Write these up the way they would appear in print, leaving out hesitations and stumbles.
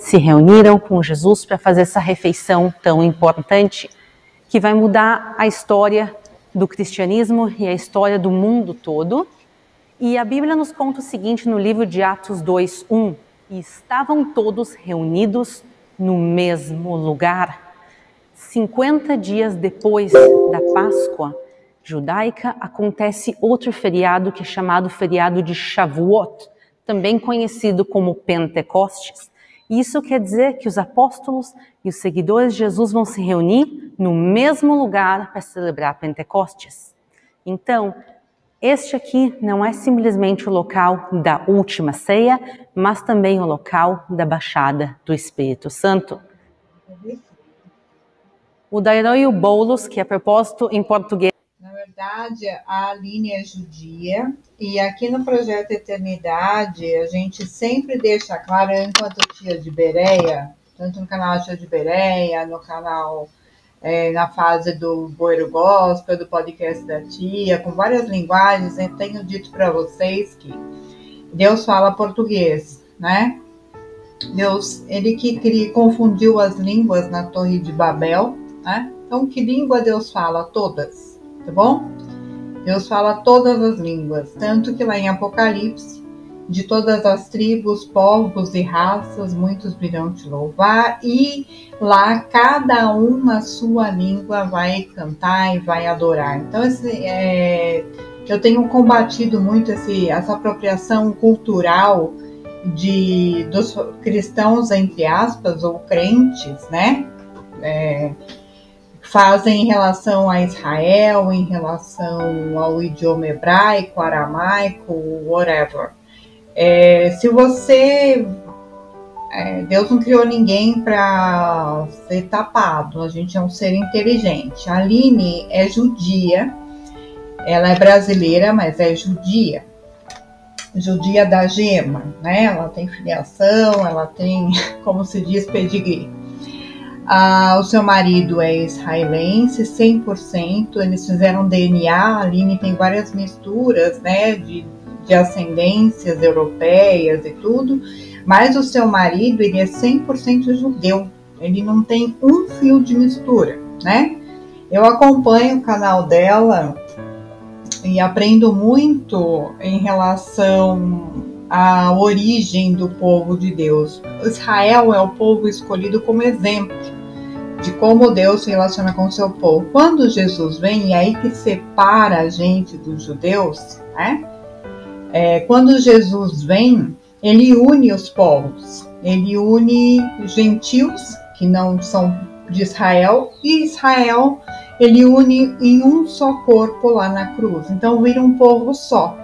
se reuniram com Jesus para fazer essa refeição tão importante, que vai mudar a história do cristianismo e a história do mundo todo. E a Bíblia nos conta o seguinte no livro de Atos 2:1: e estavam todos reunidos no mesmo lugar. 50 dias depois da Páscoa judaica, acontece outro feriado que é chamado feriado de Shavuot, também conhecido como Pentecostes. Isso quer dizer que os apóstolos e os seguidores de Jesus vão se reunir no mesmo lugar para celebrar Pentecostes. Então, este aqui não é simplesmente o local da última ceia, mas também o local da baixada do Espírito Santo. O Dairão e o Boulos, que é propósito em português. Na verdade, a Aline é judia, e aqui no Projeto Eternidade, a gente sempre deixa claro, enquanto Tia de Bereia, tanto no canal Tia de Bereia, no canal, na fase do Boeiro Gospel, do podcast da Tia, com várias linguagens, eu tenho dito para vocês que Deus fala português, né? Deus, ele que confundiu as línguas na Torre de Babel, né? Então, que língua Deus fala? Todas. Tá bom? Deus fala todas as línguas, tanto que lá em Apocalipse, de todas as tribos, povos e raças, muitos virão te louvar, e lá cada um na sua língua vai cantar e vai adorar. Então, eu tenho combatido muito essa apropriação cultural dos cristãos, entre aspas, ou crentes, né? Fazem em relação a Israel, em relação ao idioma hebraico, aramaico, whatever. Se você... Deus não criou ninguém para ser tapado, a gente é um ser inteligente. A Aline é judia, ela é brasileira, mas é judia. Judia da gema, né? Ela tem filiação, ela tem, como se diz, pedigree. O seu marido é israelense, 100%, eles fizeram DNA, a Aline tem várias misturas, né, de ascendências europeias e tudo, mas o seu marido, ele é 100% judeu, ele não tem um fio de mistura, né? Eu acompanho o canal dela e aprendo muito em relação à origem do povo de Deus. Israel é o povo escolhido como exemplo de como Deus se relaciona com o seu povo. Quando Jesus vem, e aí que separa a gente dos judeus, né? Quando Jesus vem, ele une os povos, ele une gentios, que não são de Israel, e Israel ele une em um só corpo lá na cruz. Então vira um povo só.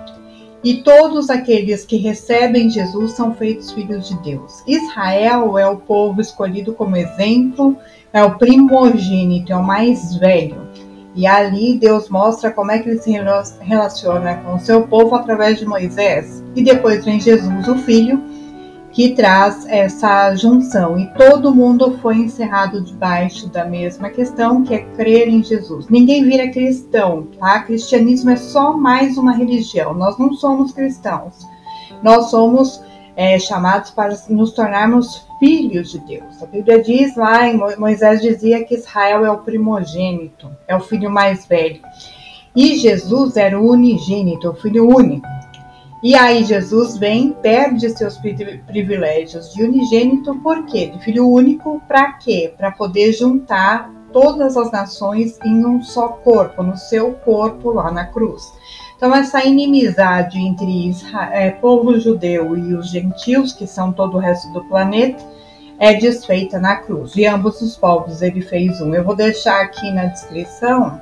E todos aqueles que recebem Jesus são feitos filhos de Deus. Israel é o povo escolhido como exemplo, é o primogênito, é o mais velho. E ali Deus mostra como é que ele se relaciona com o seu povo através de Moisés. E depois vem Jesus, o Filho, que traz essa junção. E todo mundo foi encerrado debaixo da mesma questão, que é crer em Jesus. Ninguém vira cristão, tá? Cristianismo é só mais uma religião. Nós não somos cristãos. Nós somos chamados para nos tornarmos filhos de Deus. A Bíblia diz lá, Moisés dizia que Israel é o primogênito, é o filho mais velho. E Jesus era o unigênito, o filho único. E aí Jesus vem, perde seus privilégios de unigênito, por quê? De filho único, para quê? Para poder juntar todas as nações em um só corpo, no seu corpo lá na cruz. Então essa inimizade entre povo judeu e os gentios, que são todo o resto do planeta, é desfeita na cruz. De ambos os povos ele fez um. Eu vou deixar aqui na descrição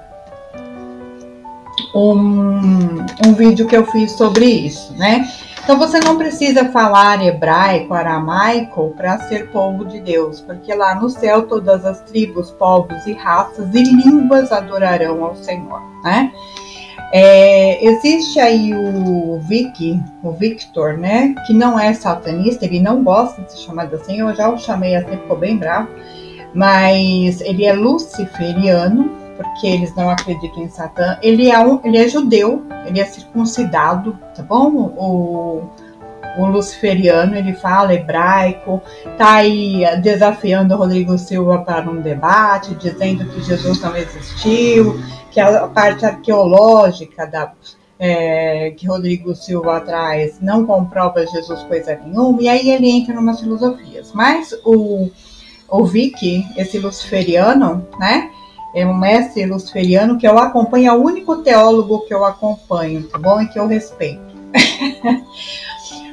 um vídeo que eu fiz sobre isso, né? Então você não precisa falar hebraico, aramaico para ser povo de Deus, porque lá no céu todas as tribos, povos e raças e línguas adorarão ao Senhor, né? Existe aí o Victor, né? Que não é satanista, ele não gosta de ser chamado assim, eu já o chamei assim, ficou bem bravo, mas ele é luciferiano, porque eles não acreditam em Satã. Ele é judeu, ele é circuncidado, tá bom? o luciferiano, ele fala hebraico, tá aí desafiando o Rodrigo Silva para um debate, dizendo que Jesus não existiu, que a parte arqueológica que Rodrigo Silva traz não comprova Jesus coisa nenhuma, e aí ele entra em umas filosofias. Mas o Vicky, esse luciferiano, né, é um mestre luciferiano que eu acompanho, é o único teólogo que eu acompanho, tá bom? E que eu respeito.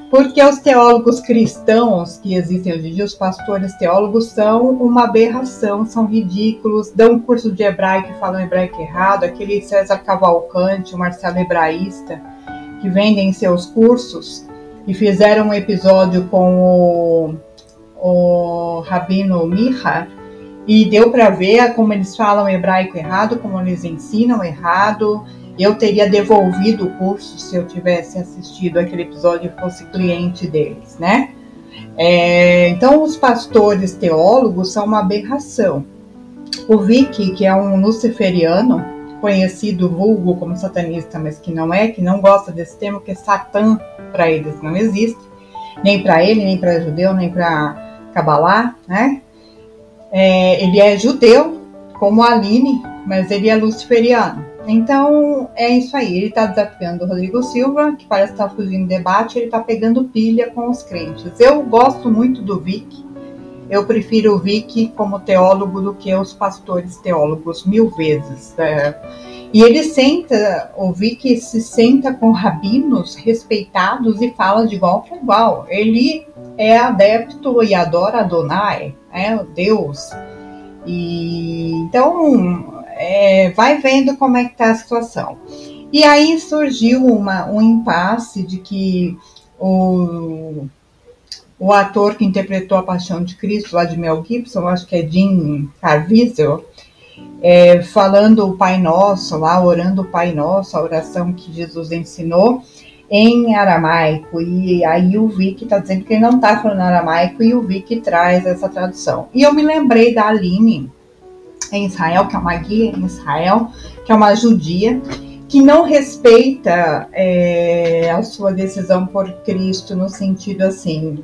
Porque os teólogos cristãos que existem hoje em dia, os pastores teólogos, são uma aberração, são ridículos, dão um curso de hebraico e falam hebraico errado, aquele César Cavalcante, o Marcelo Hebraísta, que vendem seus cursos, e fizeram um episódio com o Rabino Miha, e deu para ver como eles falam hebraico errado, como eles ensinam errado. Eu teria devolvido o curso se eu tivesse assistido aquele episódio e fosse cliente deles, né? Então, os pastores teólogos são uma aberração. O Vicky, que é um luciferiano, conhecido vulgo como satanista, mas que não gosta desse termo, porque Satã para eles não existe, nem para ele, nem para judeu, nem para Cabalá, né? Ele é judeu, como a Aline, mas ele é luciferiano. Então, é isso aí. Ele está desafiando o Rodrigo Silva, que parece estar fugindo do debate, ele está pegando pilha com os crentes. Eu gosto muito do Vicky. Eu prefiro o Vicky como teólogo do que os pastores teólogos, 1000 vezes. E o Vicky se senta com rabinos respeitados e fala de igual para igual. Ele é adepto e adora Adonai, o Deus. Então, vai vendo como é que está a situação. E aí surgiu um impasse de que o ator que interpretou a Paixão de Cristo, lá de Mel Gibson, acho que é Jim Caviezel, falando o Pai Nosso, lá orando o Pai Nosso, a oração que Jesus ensinou, em aramaico. E aí o Vicky está dizendo que ele não está falando aramaico, e o Vicky traz essa tradução. E eu me lembrei da Aline, em Israel, que é uma guia em Israel, que é uma judia, que não respeita a sua decisão por Cristo, no sentido assim,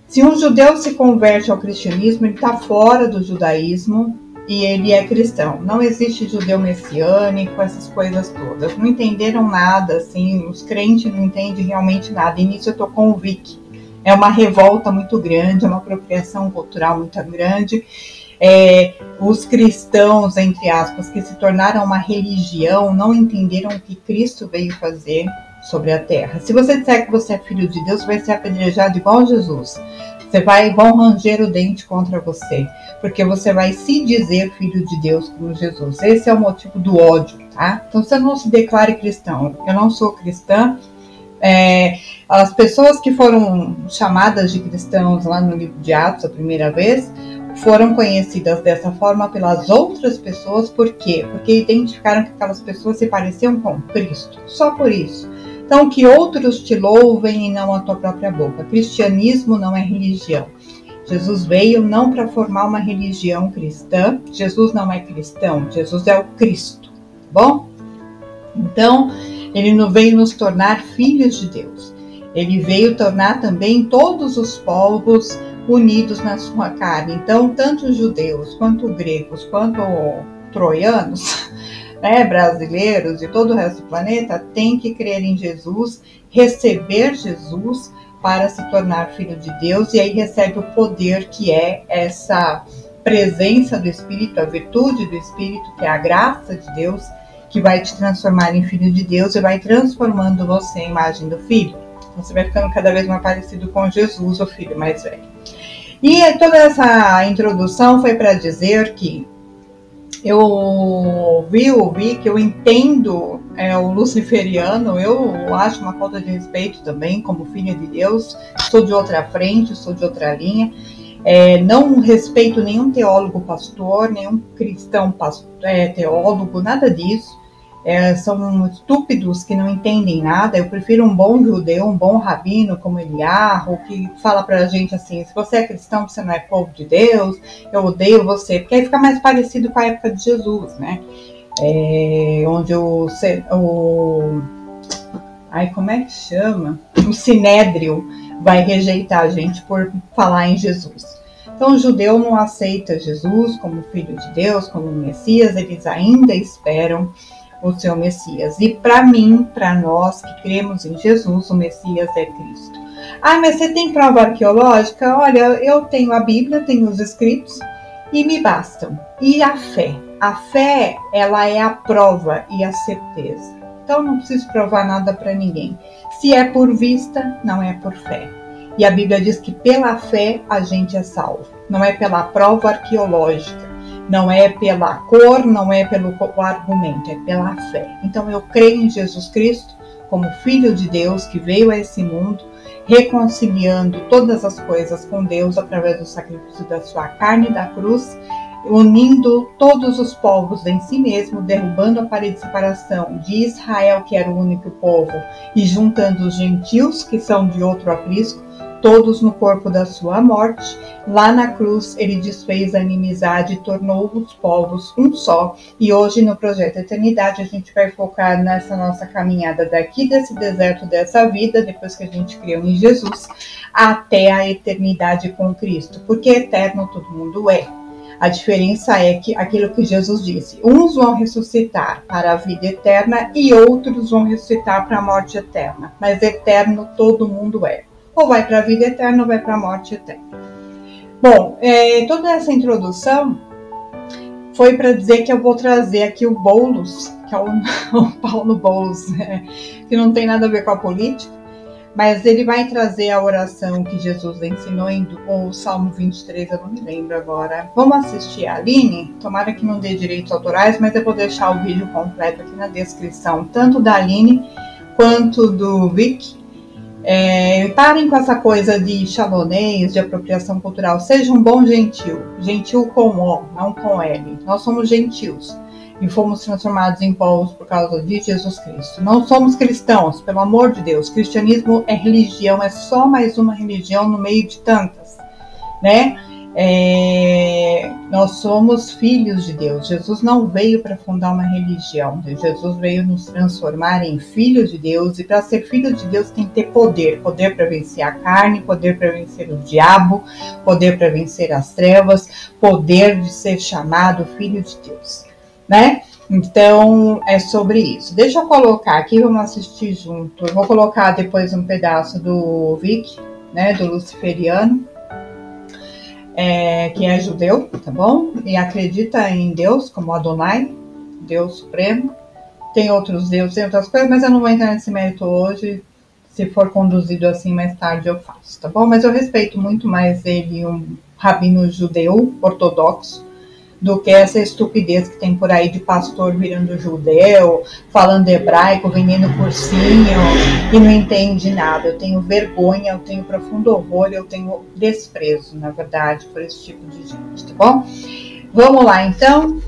se um judeu se converte ao cristianismo, ele está fora do judaísmo e ele é cristão. Não existe judeu messiânico, essas coisas todas. Não entenderam nada, assim, os crentes não entendem realmente nada. E nisso eu estou com o Vicky. É uma revolta muito grande, é uma apropriação cultural muito grande. Os cristãos, entre aspas, que se tornaram uma religião, não entenderam o que Cristo veio fazer sobre a terra. Se você disser que você é filho de Deus, vai ser apedrejado igual Jesus. Vão ranger o dente contra você, porque você vai se dizer filho de Deus como Jesus. Esse é o motivo do ódio, tá? Então você não se declare cristão. Eu não sou cristã. As pessoas que foram chamadas de cristãos lá no livro de Atos a primeira vez, foram conhecidas dessa forma pelas outras pessoas. Por quê? Porque identificaram que aquelas pessoas se pareciam com Cristo. Só por isso. Então, que outros te louvem e não a tua própria boca. Cristianismo não é religião. Jesus veio não para formar uma religião cristã. Jesus não é cristão. Jesus é o Cristo. Bom? Então, ele não veio nos tornar filhos de Deus. Ele veio tornar também todos os povos unidos na sua carne. Então, tanto os judeus, quanto os gregos, quanto troianos, brasileiros e todo o resto do planeta, tem que crer em Jesus, receber Jesus para se tornar filho de Deus, e aí recebe o poder que é essa presença do Espírito, a virtude do Espírito, que é a graça de Deus, que vai te transformar em filho de Deus e vai transformando você em imagem do Filho. Você vai ficando cada vez mais parecido com Jesus, o Filho mais velho. E toda essa introdução foi para dizer que eu ouvi que eu entendo o luciferiano, eu acho uma falta de respeito também, como filha de Deus, sou de outra frente, sou de outra linha, não respeito nenhum teólogo pastor, nenhum cristão teólogo, nada disso. São estúpidos que não entendem nada. Eu prefiro um bom judeu, um bom rabino como Eliarro, que fala pra gente assim, se você é cristão, você não é povo de Deus, eu odeio você, porque aí fica mais parecido com a época de Jesus, né? Onde como é que chama? O Sinédrio vai rejeitar a gente por falar em Jesus. Então o judeu não aceita Jesus como filho de Deus, como Messias, eles ainda esperam o seu Messias. E para mim, para nós que cremos em Jesus, o Messias é Cristo. Ah, mas você tem prova arqueológica? Olha, eu tenho a Bíblia, tenho os escritos e me bastam. E a fé? A fé, ela é a prova e a certeza. Então não preciso provar nada para ninguém. Se é por vista, não é por fé. E a Bíblia diz que pela fé a gente é salvo. Não é pela prova arqueológica, não é pela cor, não é pelo argumento, é pela fé. Então eu creio em Jesus Cristo como Filho de Deus que veio a esse mundo, reconciliando todas as coisas com Deus através do sacrifício da sua carne e da cruz, unindo todos os povos em si mesmo, derrubando a parede de separação de Israel, que era o único povo, e juntando os gentios, que são de outro aprisco, todos no corpo da sua morte. Lá na cruz ele desfez a inimizade e tornou os povos um só. E hoje no Projeto Eternidade a gente vai focar nessa nossa caminhada daqui desse deserto dessa vida, depois que a gente creu em Jesus, até a eternidade com Cristo, porque eterno todo mundo é. A diferença é que aquilo que Jesus disse, uns vão ressuscitar para a vida eterna e outros vão ressuscitar para a morte eterna, mas eterno todo mundo é. Ou vai para a vida eterna ou vai para a morte eterna. Bom, toda essa introdução foi para dizer que eu vou trazer aqui o Boulos, que é o Paulo Boulos, que não tem nada a ver com a política, mas ele vai trazer a oração que Jesus ensinou em o Salmo 23, eu não me lembro agora. Vamos assistir a Aline? Tomara que não dê direitos autorais, mas eu vou deixar o vídeo completo aqui na descrição, tanto da Aline quanto do Vic. Parem com essa coisa de chalonês, de apropriação cultural. Seja um bom gentil. Gentil com O, não com L. Nós somos gentios e fomos transformados em povos por causa de Jesus Cristo. Não somos cristãos, pelo amor de Deus. Cristianismo é religião, é só mais uma religião no meio de tantas, né? Nós somos filhos de Deus. Jesus não veio para fundar uma religião. Jesus veio nos transformar em filhos de Deus. E para ser filho de Deus tem que ter poder. Poder para vencer a carne, poder para vencer o diabo, poder para vencer as trevas, poder de ser chamado filho de Deus, né? Então é sobre isso. Deixa eu colocar aqui, vamos assistir junto. Eu vou colocar depois um pedaço do Vic, né, do Luciferiano, que é judeu, tá bom? E acredita em Deus como Adonai, Deus Supremo. Tem outros deuses, tem outras coisas, mas eu não vou entrar nesse mérito hoje. Se for conduzido assim mais tarde eu faço, tá bom? Mas eu respeito muito mais ele, um rabino judeu ortodoxo, do que essa estupidez que tem por aí de pastor virando judeu, falando hebraico, vendendo cursinho e não entende nada. Eu tenho vergonha, eu tenho profundo horror, eu tenho desprezo, na verdade, por esse tipo de gente, tá bom? Vamos lá, então.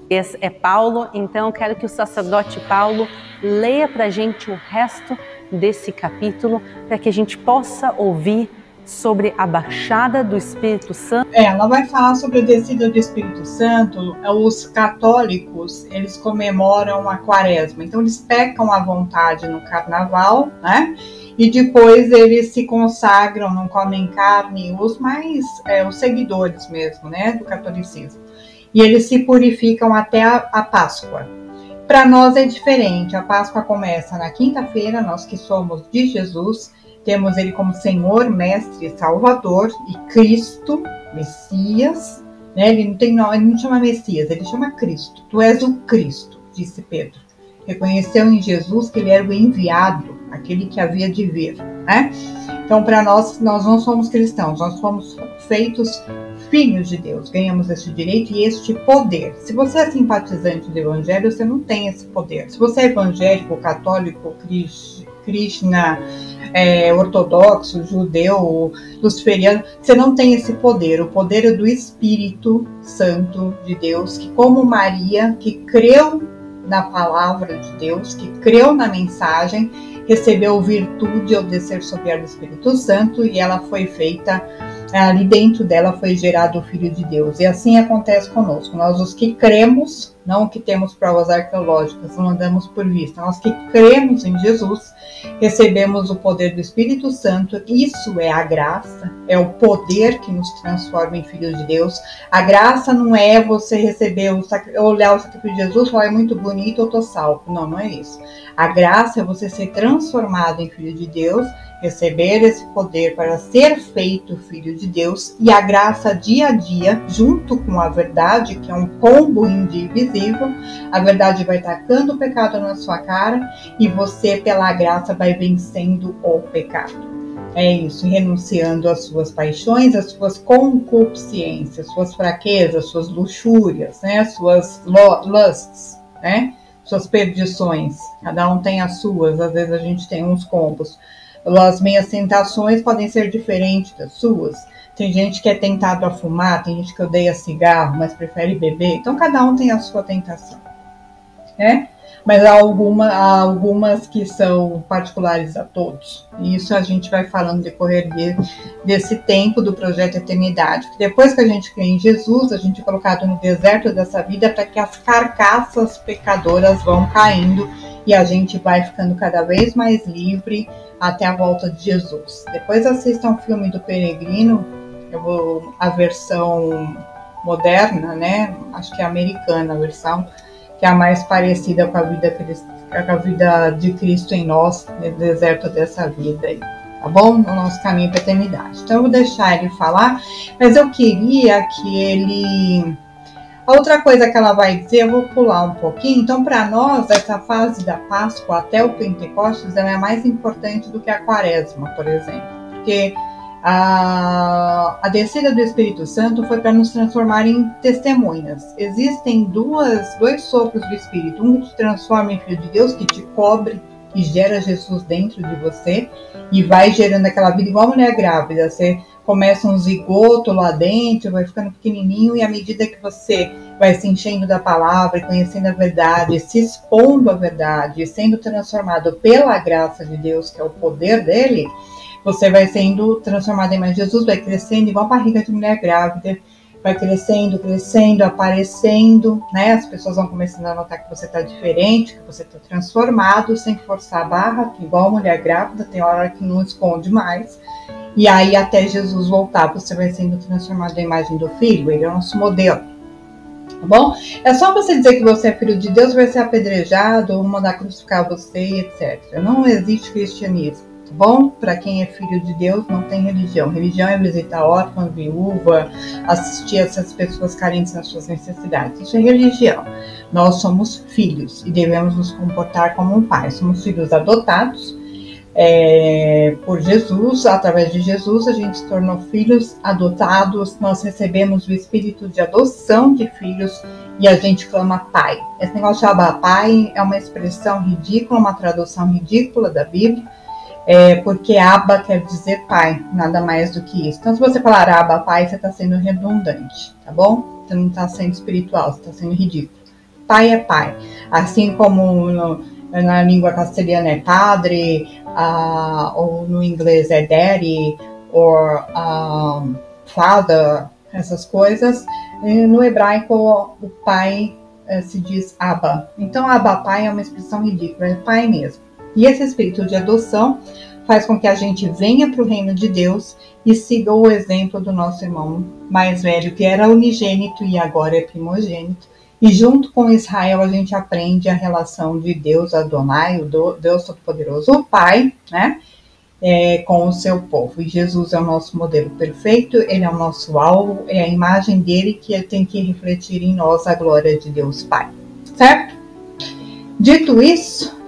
Esse é Paulo, então eu quero que o sacerdote Paulo leia para a gente o resto desse capítulo, para que a gente possa ouvir sobre a baixada do Espírito Santo. Ela vai falar sobre a descida do Espírito Santo. Os católicos, eles comemoram a quaresma, então eles pecam à vontade no carnaval, né? E depois eles se consagram, não comem carne, os seguidores mesmo, né, do catolicismo. E eles se purificam até a Páscoa. Para nós é diferente, a Páscoa começa na quinta-feira, nós que somos de Jesus, temos ele como Senhor, Mestre e Salvador, e Cristo, Messias, né? Ele não chama Messias, ele chama Cristo. Tu és o Cristo, disse Pedro. Reconheceu em Jesus que ele era o enviado, aquele que havia de vir, né? Então, para nós não somos cristãos, nós somos feitos filhos de Deus, ganhamos este direito e este poder. Se você é simpatizante do Evangelho, você não tem esse poder. Se você é evangélico, católico, Krishna, ortodoxo, judeu, luciferiano, você não tem esse poder. O poder é do Espírito Santo de Deus, que como Maria, que creu na palavra de Deus, que creu na mensagem, recebeu virtude ao descer sobre ela o Espírito Santo, e ela foi feita ali dentro dela foi gerado o Filho de Deus. E assim acontece conosco. Nós, os que cremos, não que temos provas arqueológicas, não andamos por vista, nós que cremos em Jesus, recebemos o poder do Espírito Santo. Isso é a graça, é o poder que nos transforma em filhos de Deus. A graça não é você receber, olhar o sacrifício de Jesus e falar, é muito bonito, eu estou salvo. Não, não é isso. A graça é você ser transformado em filho de Deus, receber esse poder para ser feito filho de Deus, e a graça dia a dia, junto com a verdade, que é um combo indivisível, a verdade vai tacando o pecado na sua cara e você, pela graça, vai vencendo o pecado. É isso, renunciando às suas paixões, às suas concupiscências, suas fraquezas, suas luxúrias, né, suas lusts, né, suas perdições. Cada um tem as suas, às vezes a gente tem uns combos. As minhas tentações podem ser diferentes das suas. Tem gente que é tentado a fumar, tem gente que odeia cigarro, mas prefere beber. Então, cada um tem a sua tentação, né? Mas há algumas que são particulares a todos. E isso a gente vai falando no decorrer desse tempo do Projeto Eternidade. Depois que a gente crê em Jesus, a gente é colocado no deserto dessa vida para que as carcaças pecadoras vão caindo e a gente vai ficando cada vez mais livre até a volta de Jesus. Depois assistam o filme do Peregrino, a versão moderna, né? Acho que é americana a versão, que é a mais parecida com a vida de Cristo em nós, no deserto dessa vida aí, tá bom? No nosso caminho para a eternidade. Então eu vou deixar ele falar, mas eu queria que ele... A outra coisa que ela vai dizer, eu vou pular um pouquinho. Então, para nós, essa fase da Páscoa até o Pentecostes, ela é mais importante do que a Quaresma, por exemplo. Porque a descida do Espírito Santo foi para nos transformar em testemunhas. Existem dois sopros do Espírito. Um que te transforma em filho de Deus, que te cobre e gera Jesus dentro de você. E vai gerando aquela vida igual a mulher grávida. Você começa um zigoto lá dentro, vai ficando pequenininho, e à medida que você vai se enchendo da palavra, conhecendo a verdade, se expondo à verdade, sendo transformado pela graça de Deus, que é o poder dele, você vai sendo transformado em mais Jesus, vai crescendo igual a barriga de mulher grávida, vai crescendo, aparecendo, né? As pessoas vão começando a notar que você está diferente, que você está transformado, sem forçar a barra, que igual a mulher grávida, tem hora que não esconde mais. E aí, até Jesus voltar, você vai sendo transformado em imagem do Filho, ele é o nosso modelo, tá bom? É só você dizer que você é filho de Deus, vai ser apedrejado, ou mandar crucificar você, etc. Não existe cristianismo, tá bom? Para quem é filho de Deus, não tem religião. Religião é visitar órfão, viúva, assistir essas pessoas carentes nas suas necessidades. Isso é religião. Nós somos filhos e devemos nos comportar como um pai. Somos filhos adotados, por Jesus. Através de Jesus a gente se tornou filhos adotados, nós recebemos o espírito de adoção de filhos e a gente clama pai. Esse negócio de Abba Pai é uma expressão ridícula, uma tradução ridícula da Bíblia, porque Abba quer dizer pai, nada mais do que isso. Então, se você falar Abba Pai, você está sendo redundante, tá bom? Você não está sendo espiritual, você está sendo ridículo. Pai é pai, assim como na língua castelhana é padre, ou no inglês é daddy, ou father, essas coisas. No hebraico, o pai se diz Abba. Então, Abba Pai é uma expressão ridícula, é pai mesmo. E esse espírito de adoção faz com que a gente venha para o reino de Deus e siga o exemplo do nosso irmão mais velho, que era unigênito e agora é primogênito. E junto com Israel a gente aprende a relação de Deus Adonai, o Deus Todo-Poderoso, o Pai, né, com o seu povo. E Jesus é o nosso modelo perfeito, ele é o nosso alvo, é a imagem dele que ele tem que refletir em nós a glória de Deus Pai. Certo? Dito isso,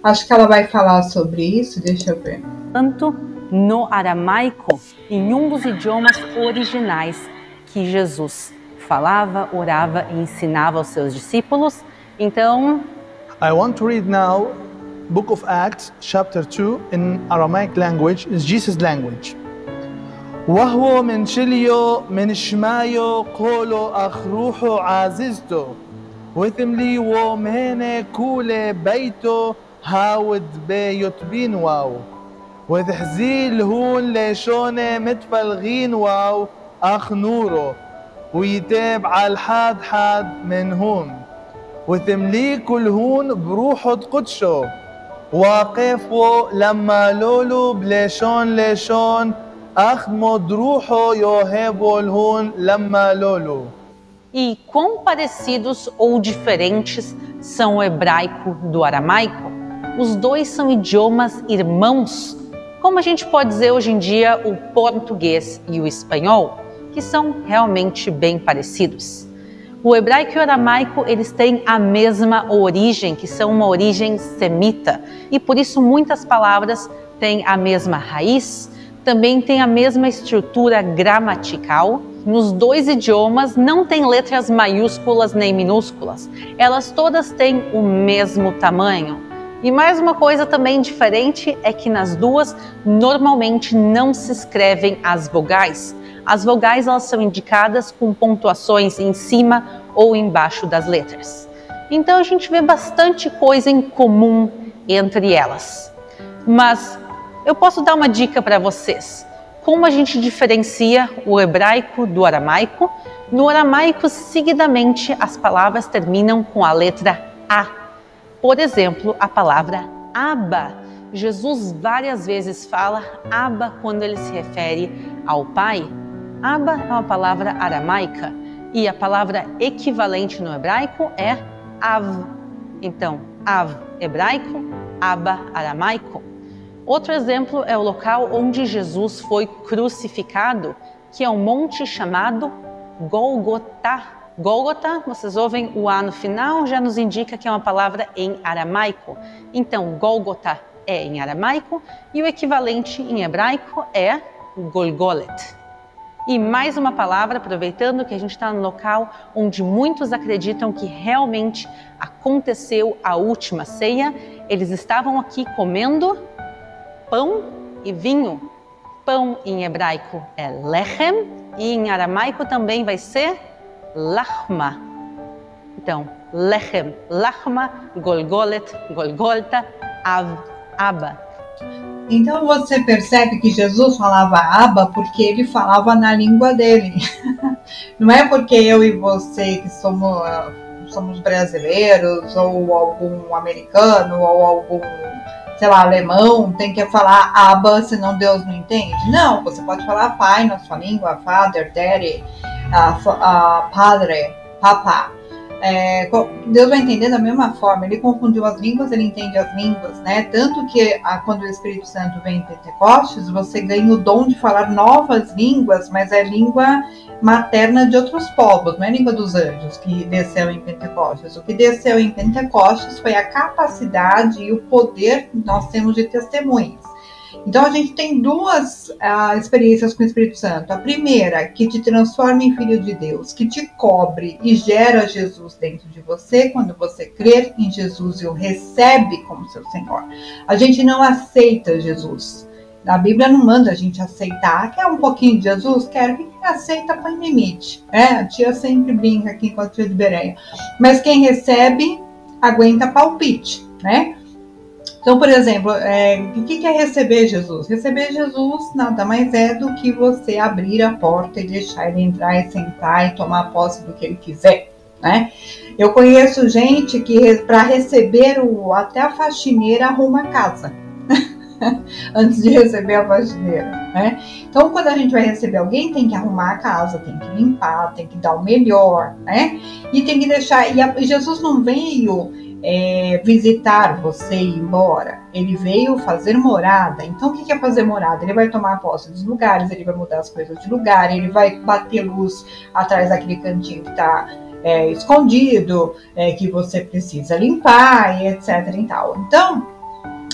acho que ela vai falar sobre isso, deixa eu ver. Tanto no aramaico, em dos idiomas originais que Jesus falava, orava e ensinava aos seus discípulos. Então, I want to read now Book of Acts, chapter 2, in Aramaic language, is Jesus' language. وهو من شليو من شمايو قولو أخروحو عاززتو وثملي ومهنة كولة بيتو هاود بيوتبين واو وتحزيل هون ليشونة متفلغين واو أخ نورو ويتاب على الحاد حاد من هون وتمليك الهون بروحه قدشو واقفو لما لولو بليشون ليشون أخ مدروحو يوهبو الهون لما لولو. E quão parecidos ou diferentes são o hebraico do aramaico? Os dois são idiomas irmãos, como a gente pode dizer hoje em dia o português e o espanhol, que são realmente bem parecidos. O hebraico e o aramaico, eles têm a mesma origem, que são uma origem semita, e por isso muitas palavras têm a mesma raiz, também têm a mesma estrutura gramatical. Nos dois idiomas não tem letras maiúsculas nem minúsculas, elas todas têm o mesmo tamanho. E mais uma coisa também diferente é que nas duas normalmente não se escrevem as vogais. As vogais elas são indicadas com pontuações em cima ou embaixo das letras. Então a gente vê bastante coisa em comum entre elas. Mas eu posso dar uma dica para vocês. Como a gente diferencia o hebraico do aramaico? No aramaico, seguidamente, as palavras terminam com a letra A. Por exemplo, a palavra Abba. Jesus várias vezes fala Abba quando ele se refere ao Pai. Abba é uma palavra aramaica e a palavra equivalente no hebraico é Av. Então, Av hebraico, Abba aramaico. Outro exemplo é o local onde Jesus foi crucificado, que é um monte chamado Golgotá. Golgotá, vocês ouvem o A no final, já nos indica que é uma palavra em aramaico. Então, Golgotá é em aramaico e o equivalente em hebraico é Golgolet. E mais uma palavra, aproveitando que a gente está no local onde muitos acreditam que realmente aconteceu a última ceia, eles estavam aqui comendo pão e vinho. Pão em hebraico é lechem e em aramaico também vai ser lachma. Então, lechem, lachma, golgolet, golgolta, av, abba. Então você percebe que Jesus falava Abba porque ele falava na língua dele. Não é porque eu e você que somos brasileiros ou algum americano ou algum, sei lá, alemão, tem que falar Abba, senão Deus não entende. Não, você pode falar pai na sua língua, father, daddy, padre, papá. Deus vai entender da mesma forma. Ele confundiu as línguas, ele entende as línguas, né? Tanto que quando o Espírito Santo vem em Pentecostes, você ganha o dom de falar novas línguas, mas é língua materna de outros povos, não é língua dos anjos que desceu em Pentecostes. O que desceu em Pentecostes foi a capacidade e o poder que nós temos de testemunhas. Então a gente tem duas experiências com o Espírito Santo. A primeira, que te transforma em filho de Deus, que te cobre e gera Jesus dentro de você, quando você crer em Jesus e o recebe como seu Senhor. A gente não aceita Jesus. A Bíblia não manda a gente aceitar. Quer um pouquinho de Jesus? Quero. Quem aceita põe limite. A tia sempre brinca aqui com a tia de Bereia. Mas quem recebe, aguenta palpite, né? Então, por exemplo, o que é receber Jesus? Receber Jesus nada mais é do que você abrir a porta e deixar ele entrar e sentar e tomar posse do que ele quiser, né? Eu conheço gente que para receber até a faxineira arruma a casa antes de receber a faxineira, né? Então, quando a gente vai receber alguém, tem que arrumar a casa, tem que limpar, tem que dar o melhor, né? E tem que deixar... E Jesus não veio visitar você e ir embora. Ele veio fazer morada. Então o que é fazer morada? Ele vai tomar posse dos lugares, ele vai mudar as coisas de lugar, ele vai bater luz atrás daquele cantinho que está escondido, que você precisa limpar e etc e tal. Então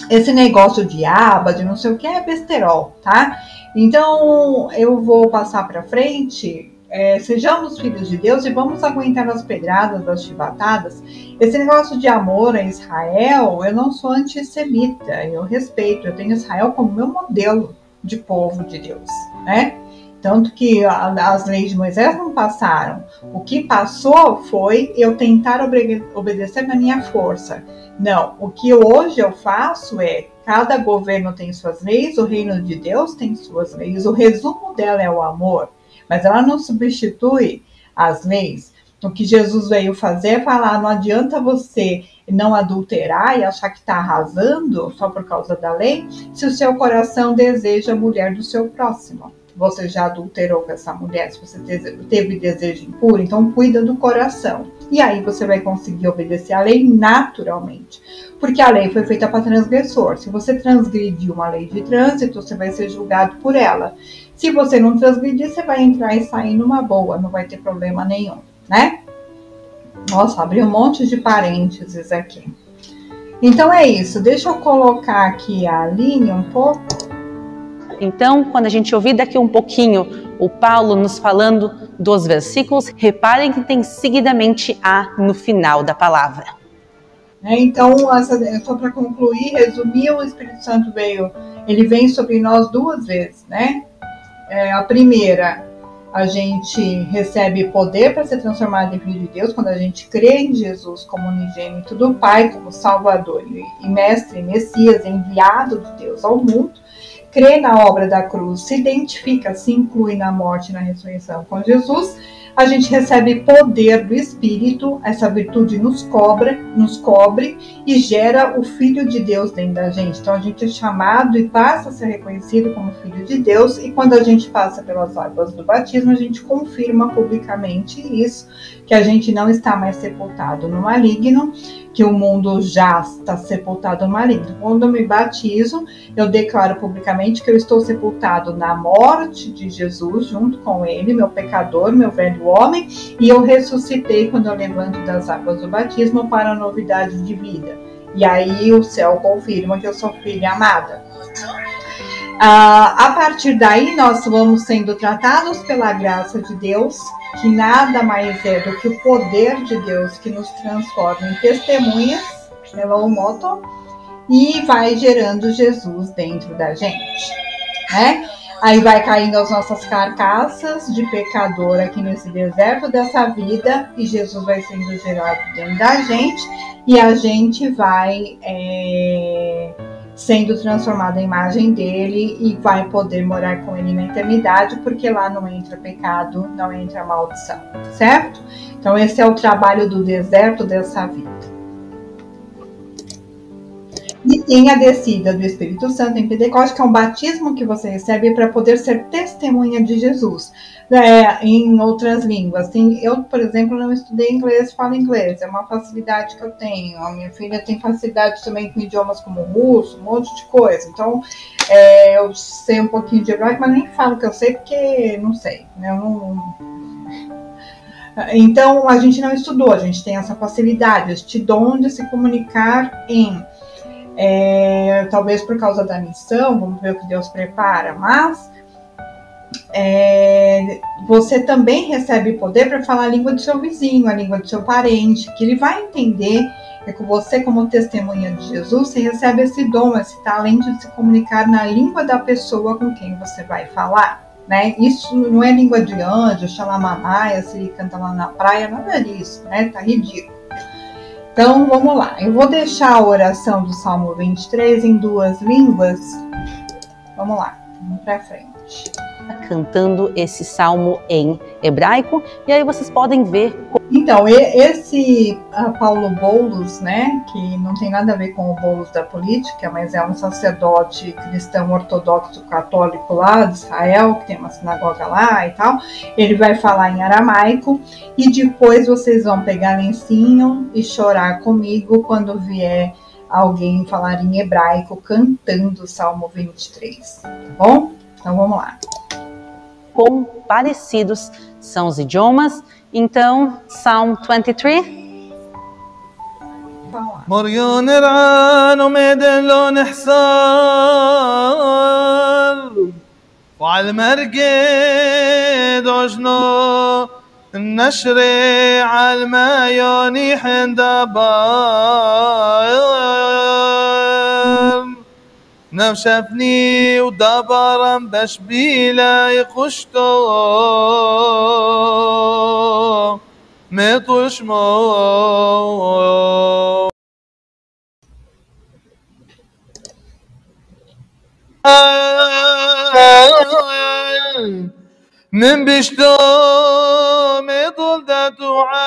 esse negócio de aba, de não sei o que, é besterol, tá? Então eu vou passar para frente. Sejamos filhos de Deus e vamos aguentar as pedradas, as chibatadas. Esse negócio de amor a Israel, eu não sou antissemita, eu respeito, eu tenho Israel como meu modelo de povo de Deus, né? Tanto que as leis de Moisés não passaram. O que passou foi eu tentar obedecer na minha força. Não, o que hoje eu faço é Cada governo tem suas leis, o reino de Deus tem suas leis. O resumo dela é o amor, mas ela não substitui as leis. O que Jesus veio fazer é falar, não adianta você não adulterar e achar que está arrasando só por causa da lei, se o seu coração deseja a mulher do seu próximo. Você já adulterou com essa mulher, se você teve desejo impuro, então cuida do coração. E aí você vai conseguir obedecer a lei naturalmente. Porque a lei foi feita para transgressor. Se você transgredir uma lei de trânsito, você vai ser julgado por ela. Se você não transgredir, você vai entrar e sair numa boa, não vai ter problema nenhum, né? Nossa, abri um monte de parênteses aqui. Então é isso. Deixa eu colocar aqui a Aline um pouco. Então, quando a gente ouvir daqui um pouquinho o Paulo nos falando dos versículos, reparem que tem seguidamente A no final da palavra. Então, só para concluir, resumir, o Espírito Santo ele vem sobre nós duas vezes, né? A primeira, a gente recebe poder para ser transformado em filho de Deus, quando a gente crê em Jesus como unigênito do Pai, como Salvador e Mestre, Messias, enviado de Deus ao mundo. Crê na obra da cruz, se identifica, se inclui na morte e na ressurreição com Jesus, a gente recebe poder do Espírito, essa virtude nos cobre e gera o Filho de Deus dentro da gente. Então a gente é chamado e passa a ser reconhecido como Filho de Deus, e quando a gente passa pelas águas do batismo, a gente confirma publicamente isso, que a gente não está mais sepultado no maligno, que o mundo já está sepultado no maligno. Quando eu me batizo, eu declaro publicamente que eu estou sepultado na morte de Jesus, junto com ele, meu pecador, meu velho homem, e eu ressuscitei quando eu levanto das águas do batismo para a novidade de vida. E aí o céu confirma que eu sou filha amada. A partir daí, nós vamos sendo tratados pela graça de Deus, que nada mais é do que o poder de Deus que nos transforma em testemunhas, e vai gerando Jesus dentro da gente, né? Aí vai caindo as nossas carcaças de pecador aqui nesse deserto dessa vida, e Jesus vai sendo gerado dentro da gente, e a gente vai sendo transformado em imagem dele e vai poder morar com ele na eternidade, porque lá não entra pecado, não entra maldição, certo? Então esse é o trabalho do deserto dessa vida. E tem a descida do Espírito Santo em Pentecostes, que é um batismo que você recebe para poder ser testemunha de Jesus. Em outras línguas. Eu, por exemplo, não estudei inglês, falo inglês. É uma facilidade que eu tenho. A minha filha tem facilidade também com idiomas como russo, um monte de coisa. Então, eu sei um pouquinho de hebraico, mas nem falo que eu sei porque não sei. Então, a gente não estudou. A gente tem essa facilidade, este dom de se comunicar talvez por causa da missão, vamos ver o que Deus prepara, mas você também recebe poder para falar a língua do seu vizinho, a língua do seu parente, que ele vai entender que com você, como testemunha de Jesus, você recebe esse dom, esse talento de se comunicar na língua da pessoa com quem você vai falar, né? Isso não é língua de anjo, xalamamaia, se ele canta lá na praia, nada disso, né? Tá ridículo. Então, vamos lá. Eu vou deixar a oração do Salmo 23 em duas línguas. Vamos lá, vamos para frente. Cantando esse salmo em hebraico, e aí vocês podem ver. Então, esse Paulo Boulos, né, que não tem nada a ver com o Boulos da política, mas é um sacerdote cristão ortodoxo católico lá de Israel, que tem uma sinagoga lá e tal, ele vai falar em aramaico, e depois vocês vão pegar lencinho e chorar comigo quando vier alguém falar em hebraico cantando o Salmo 23, tá bom? Então vamos lá. Quão parecidos são os idiomas. Então, Psalm 23. مريان العان وميدن لون حصار وعلى المرقد عجنو النشر على المايوني حندبار نوشفني ودبرا بشبيلا يخشتو مطشمو. من بشتم ضلدت عام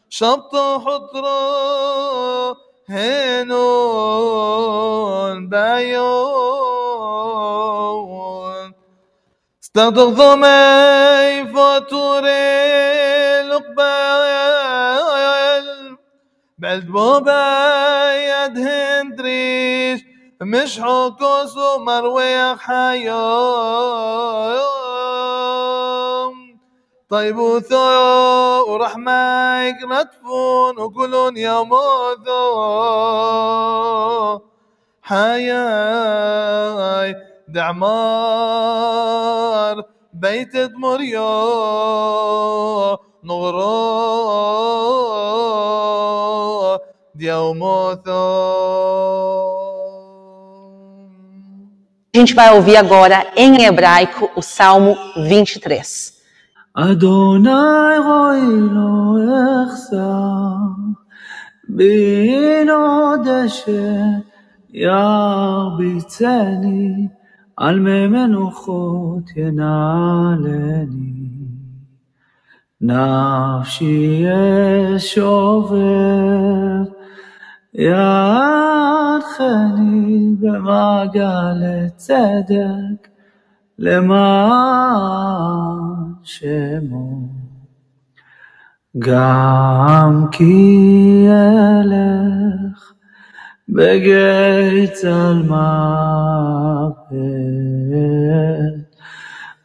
شبط حطرة هنون بايون استغضمي فاتور القبال بلد بوبايد هندريش مش حكوس ومرويح حيوم طيب وثو ورحمك نتفون وكلون يموتو حياي دعمار بيت دمريو نغرو ديوموثو. A gente vai ouvir agora em hebraico o Salmo 23. Adonai roilo echsa bino deshe yarbitseni al memenuchot yenaleni nafshi yeshover ידכני במעגל צדק למען שמו גם כי אלך בגיא צל מוות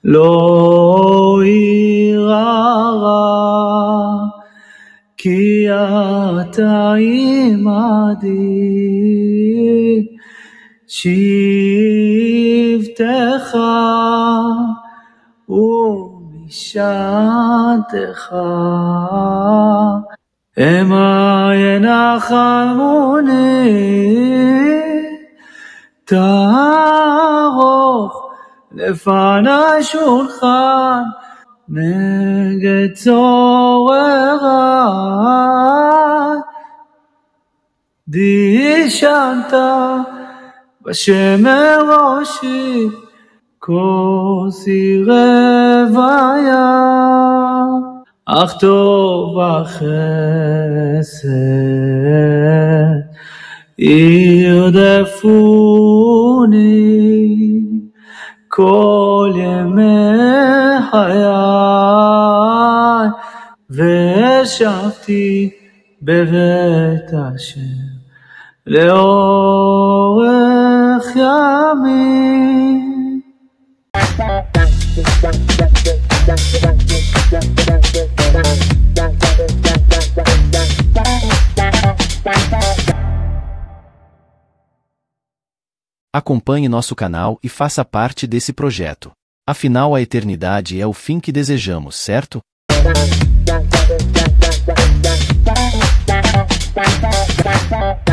לא אירא רע כי אתה עמדי שבטך ומשענתך המה ינחמוני תערוך לפני שולחן נגד צורריי דשנת בשמר ראשי כוסי רוויה אך טוב החסד ירדפוני כל ימי חיי וישבתי בבית השם לאורך ימים. Acompanhe nosso canal e faça parte desse projeto. Afinal, a eternidade é o fim que desejamos, certo? Bye.